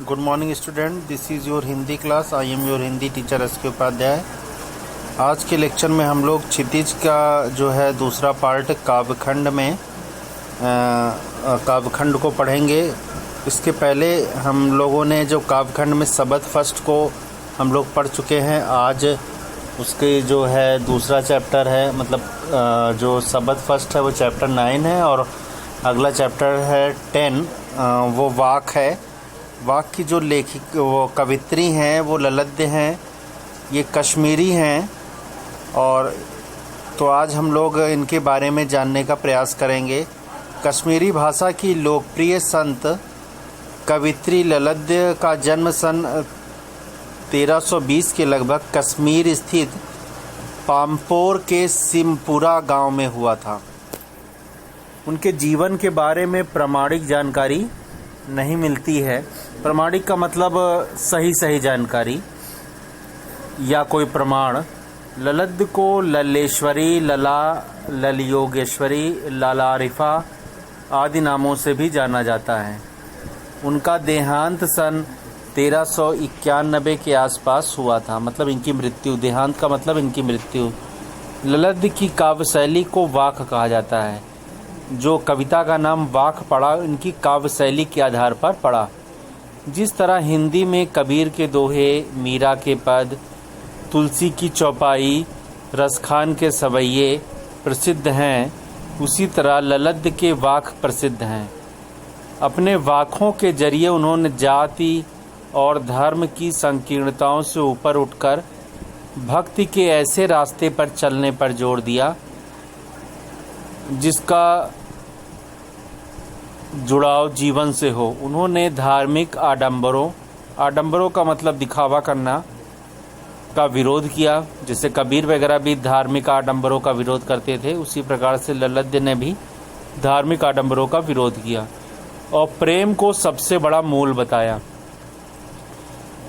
Good morning student, this is your Hindi class. I am your Hindi teacher S के उपाध्याय। आज के lecture में हम लोग क्षितिज का जो है दूसरा पार्ट काव्यखंड में काव्यखंड को पढ़ेंगे। इसके पहले हम लोगों ने जो काव्यखंड में शब्द फर्स्ट को हम लोग पढ़ चुके हैं। आज उसके जो है दूसरा चैप्टर है, मतलब जो शब्द फर्स्ट है वो चैप्टर 9 है और अगला चैप्टर है 10, वो वाक है। वाक की जो लेखिक वो कवित्री हैं वो ललद्य हैं, ये कश्मीरी हैं। और तो आज हम लोग इनके बारे में जानने का प्रयास करेंगे। कश्मीरी भाषा की लोकप्रिय संत कवित्री ललद्य का जन्म सन 1320 के लगभग कश्मीर स्थित पाम्पोर के सिमपुरा गांव में हुआ था। उनके जीवन के बारे में प्रामाणिक जानकारी नहीं मिलती है। प्रामाणिक का मतलब सही जानकारी या कोई प्रमाण। ललद्य को लल्लेश्वरी, लला, ललयोगेश्वरी, लालारिफा आदि नामों से भी जाना जाता है। उनका देहांत सन 1391 के आसपास हुआ था, मतलब इनकी मृत्यु। देहांत का मतलब इनकी मृत्यु। ललद्य की काव्य शैली को वाक कहा जाता है। जो कविता का नाम वाक पड़ा, इनकी काव्य शैली के आधार पर पड़ा। जिस तरह हिंदी में कबीर के दोहे, मीरा के पद, तुलसी की चौपाई, रसखान के सवैये प्रसिद्ध हैं, उसी तरह ललद्य के वाक प्रसिद्ध हैं। अपने वाकों के जरिए उन्होंने जाति और धर्म की संकीर्णताओं से ऊपर उठकर भक्ति के ऐसे रास्ते पर चलने पर जोर दिया जिसका जुड़ाव जीवन से हो। उन्होंने धार्मिक आडंबरों का मतलब दिखावा करना का विरोध किया। जैसे कबीर वगैरह भी धार्मिक आडंबरों का विरोध करते थे, उसी प्रकार से ललद्य ने भी धार्मिक आडंबरों का विरोध किया और प्रेम को सबसे बड़ा मूल बताया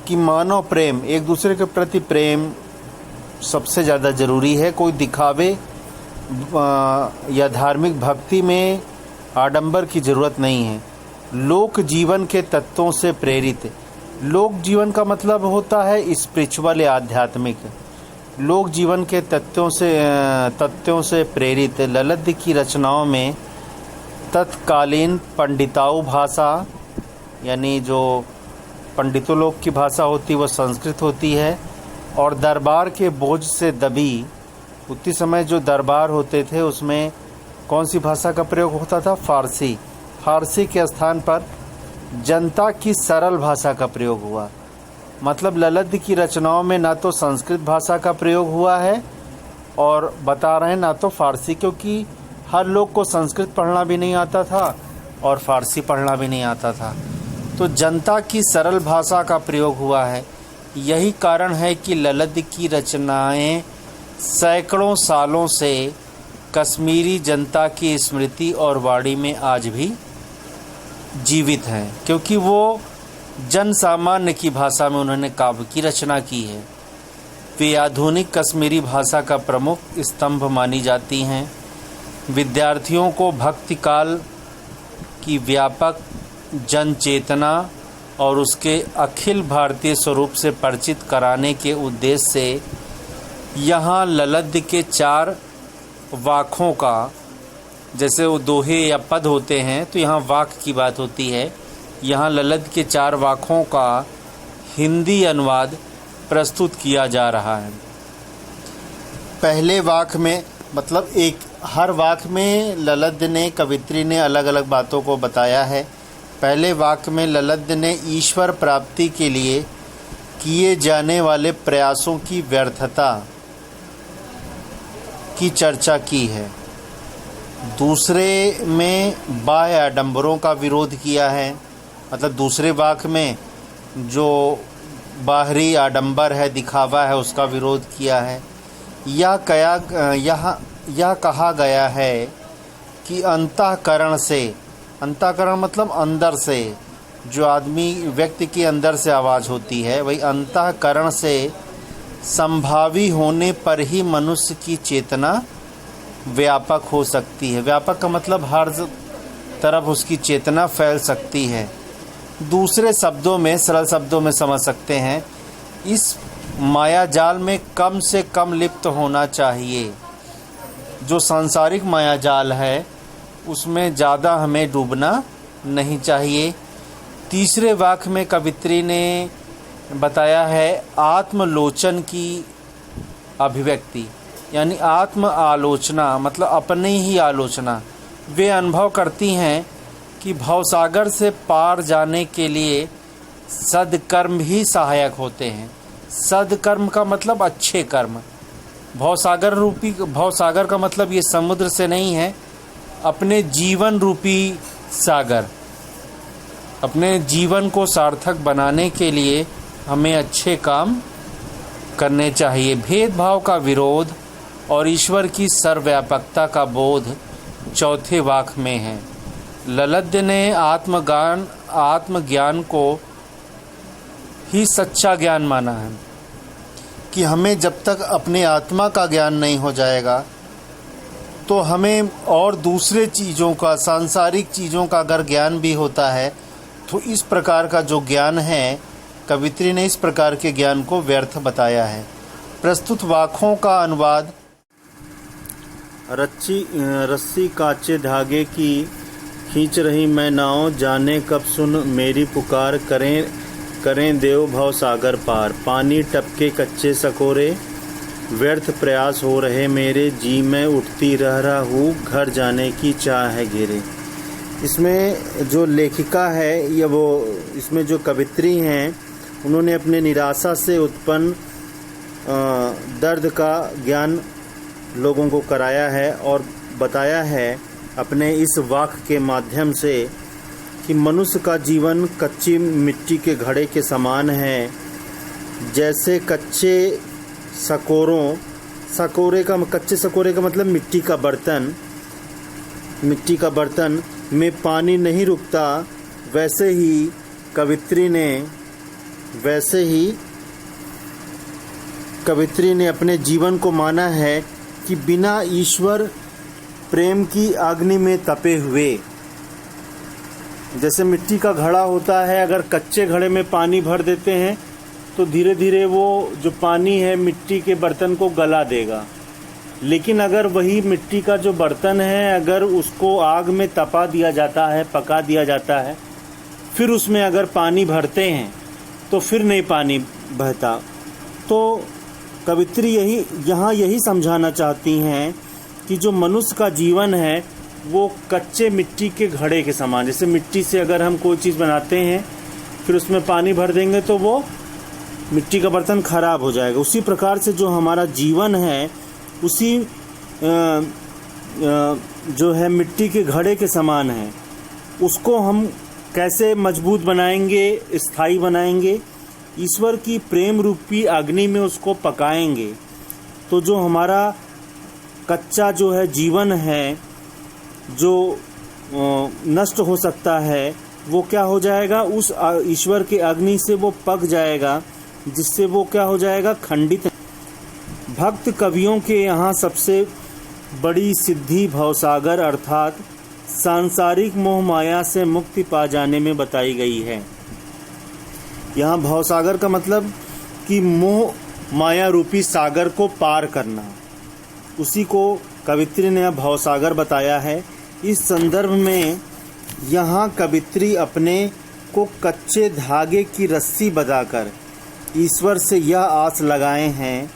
कि मानव प्रेम, एक दूसरे के प्रति प्रेम सबसे ज़्यादा ज़रूरी है। कोई दिखावे या धार्मिक भक्ति में आडंबर की ज़रूरत नहीं है। लोक जीवन के तत्वों से प्रेरित, लोक जीवन का मतलब होता है स्पिरिचुअल या आध्यात्मिक। लोक जीवन के तत्वों से प्रेरित ललद्य की रचनाओं में तत्कालीन पंडिताऊ भाषा, यानी जो पंडितों लोग की भाषा होती है वो संस्कृत होती है, और दरबार के बोझ से दबी, उतनी समय जो दरबार होते थे उसमें कौन सी भाषा का प्रयोग होता था? फारसी। फारसी के स्थान पर जनता की सरल भाषा का प्रयोग हुआ। मतलब ललद्य की रचनाओं में ना तो संस्कृत भाषा का प्रयोग हुआ है और बता रहे हैं ना तो फारसी, क्योंकि हर लोग को संस्कृत पढ़ना भी नहीं आता था और फारसी पढ़ना भी नहीं आता था। तो जनता की सरल भाषा का प्रयोग हुआ है। यही कारण है कि ललद्य की रचनाएं सैकड़ों सालों से कश्मीरी जनता की स्मृति और वाणी में आज भी जीवित हैं, क्योंकि वो जन सामान्य की भाषा में उन्होंने काव्य की रचना की है। वे आधुनिक कश्मीरी भाषा का प्रमुख स्तंभ मानी जाती हैं। विद्यार्थियों को भक्ति काल की व्यापक जन चेतना और उसके अखिल भारतीय स्वरूप से परिचित कराने के उद्देश्य से यहाँ ललद्य के 4 वाकों का, जैसे वो दोहे या पद होते हैं तो यहाँ वाक की बात होती है, यहाँ ललद्य के 4 वाकों का हिंदी अनुवाद प्रस्तुत किया जा रहा है। पहले वाक में, मतलब हर वाक में ललद्य ने, कवित्री ने अलग अलग बातों को बताया है। पहले वाक में ललद्य ने ईश्वर प्राप्ति के लिए किए जाने वाले प्रयासों की व्यर्थता की चर्चा की है। दूसरे में बाह्य आडंबरों का विरोध किया है। मतलब दूसरे वाक में जो बाहरी आडंबर है, दिखावा है, उसका विरोध किया है। यह कहा गया है कि अंतःकरण से, अंतःकरण मतलब अंदर से, जो आदमी व्यक्ति के अंदर से आवाज़ होती है, वही अंतःकरण से संभावी होने पर ही मनुष्य की चेतना व्यापक हो सकती है। व्यापक का मतलब हर तरफ उसकी चेतना फैल सकती है। दूसरे शब्दों में, सरल शब्दों में समझ सकते हैं, इस माया जाल में कम से कम लिप्त होना चाहिए। जो सांसारिक माया जाल है उसमें ज़्यादा हमें डूबना नहीं चाहिए। तीसरे वाक्य में कवित्री ने बताया है आत्मलोचन की अभिव्यक्ति, यानी आत्म आलोचना, मतलब अपनी ही आलोचना। वे अनुभव करती हैं कि भवसागर से पार जाने के लिए सद्कर्म ही सहायक होते हैं। सद्कर्म का मतलब अच्छे कर्म। भवसागर का मतलब ये समुद्र से नहीं है, अपने जीवन रूपी सागर। अपने जीवन को सार्थक बनाने के लिए हमें अच्छे काम करने चाहिए। भेदभाव का विरोध और ईश्वर की सर्वव्यापकता का बोध चौथे वाक्य में है। ललद्य ने आत्मज्ञान को ही सच्चा ज्ञान माना है कि हमें जब तक अपने आत्मा का ज्ञान नहीं हो जाएगा तो हमें और दूसरे चीज़ों का, सांसारिक चीज़ों का अगर ज्ञान भी होता है तो इस प्रकार का जो ज्ञान है, कवित्री ने इस प्रकार के ज्ञान को व्यर्थ बताया है। प्रस्तुत वाक्यों का अनुवाद। रस्सी काचे धागे की खींच रही मैं नाव, जाने कब सुन मेरी पुकार, करें देव भव सागर पार। पानी टपके कच्चे सकोरे, व्यर्थ प्रयास हो रहे मेरे, जी में उठती रहा हूँ, घर जाने की चाह है घेरे। इसमें जो लेखिका है या वो इसमें जो कवित्री हैं, उन्होंने अपने निराशा से उत्पन्न दर्द का ज्ञान लोगों को कराया है और बताया है अपने इस वाक्य के माध्यम से कि मनुष्य का जीवन कच्ची मिट्टी के घड़े के समान है। जैसे कच्चे सकोरे का मतलब मिट्टी का बर्तन में पानी नहीं रुकता, वैसे ही कवित्री ने अपने जीवन को माना है कि बिना ईश्वर प्रेम की अग्नि में तपे हुए। जैसे मिट्टी का घड़ा होता है, अगर कच्चे घड़े में पानी भर देते हैं तो धीरे धीरे वो जो पानी है मिट्टी के बर्तन को गला देगा। लेकिन अगर वही मिट्टी का जो बर्तन है, अगर उसको आग में तपा दिया जाता है, पका दिया जाता है, फिर उसमें अगर पानी भरते हैं तो फिर नहीं पानी बहता। तो कवित्री यहाँ यही समझाना चाहती हैं कि जो मनुष्य का जीवन है वो कच्चे मिट्टी के घड़े के समान। जैसे मिट्टी से अगर हम कोई चीज़ बनाते हैं फिर उसमें पानी भर देंगे तो वो मिट्टी का बर्तन खराब हो जाएगा। उसी प्रकार से जो हमारा जीवन है उसी जो है मिट्टी के घड़े के समान है। उसको हम कैसे मजबूत बनाएंगे, स्थायी बनाएंगे? ईश्वर की प्रेम रूपी अग्नि में उसको पकाएंगे तो जो हमारा कच्चा जो है जीवन है, जो नष्ट हो सकता है, वो क्या हो जाएगा? उस ईश्वर के अग्नि से वो पक जाएगा, जिससे वो क्या हो जाएगा? खंडित। भक्त कवियों के यहाँ सबसे बड़ी सिद्धि भवसागर अर्थात सांसारिक मोह माया से मुक्ति पा जाने में बताई गई है। यहाँ भवसागर का मतलब कि मोह माया रूपी सागर को पार करना, उसी को कवित्री ने भवसागर बताया है। इस संदर्भ में यहाँ कवित्री अपने को कच्चे धागे की रस्सी बंधाकर ईश्वर से यह आस लगाए हैं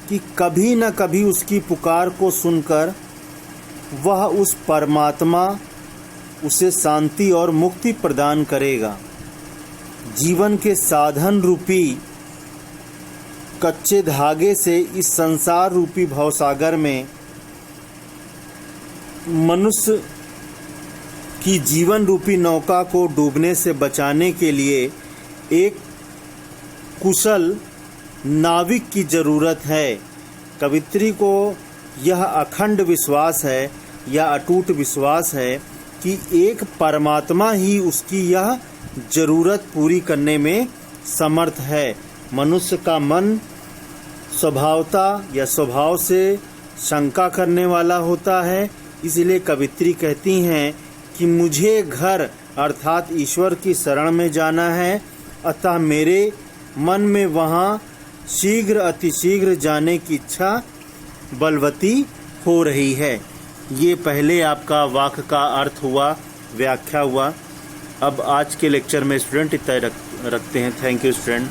कि कभी न कभी उसकी पुकार को सुनकर वह उस परमात्मा उसे शांति और मुक्ति प्रदान करेगा। जीवन के साधन रूपी कच्चे धागे से इस संसार रूपी भवसागर में मनुष्य की जीवन रूपी नौका को डूबने से बचाने के लिए एक कुशल नाविक की ज़रूरत है। कवित्री को यह अखंड विश्वास है या अटूट विश्वास है कि एक परमात्मा ही उसकी यह ज़रूरत पूरी करने में समर्थ है। मनुष्य का मन स्वभावता या स्वभाव से शंका करने वाला होता है, इसलिए कवित्री कहती हैं कि मुझे घर अर्थात ईश्वर की शरण में जाना है, अतः मेरे मन में वहाँ शीघ्र अतिशीघ्र जाने की इच्छा बलवती हो रही है। ये पहले आपका वाक्य का अर्थ हुआ, व्याख्या हुआ। अब आज के लेक्चर में स्टूडेंट इतना रखते हैं। Thank you student.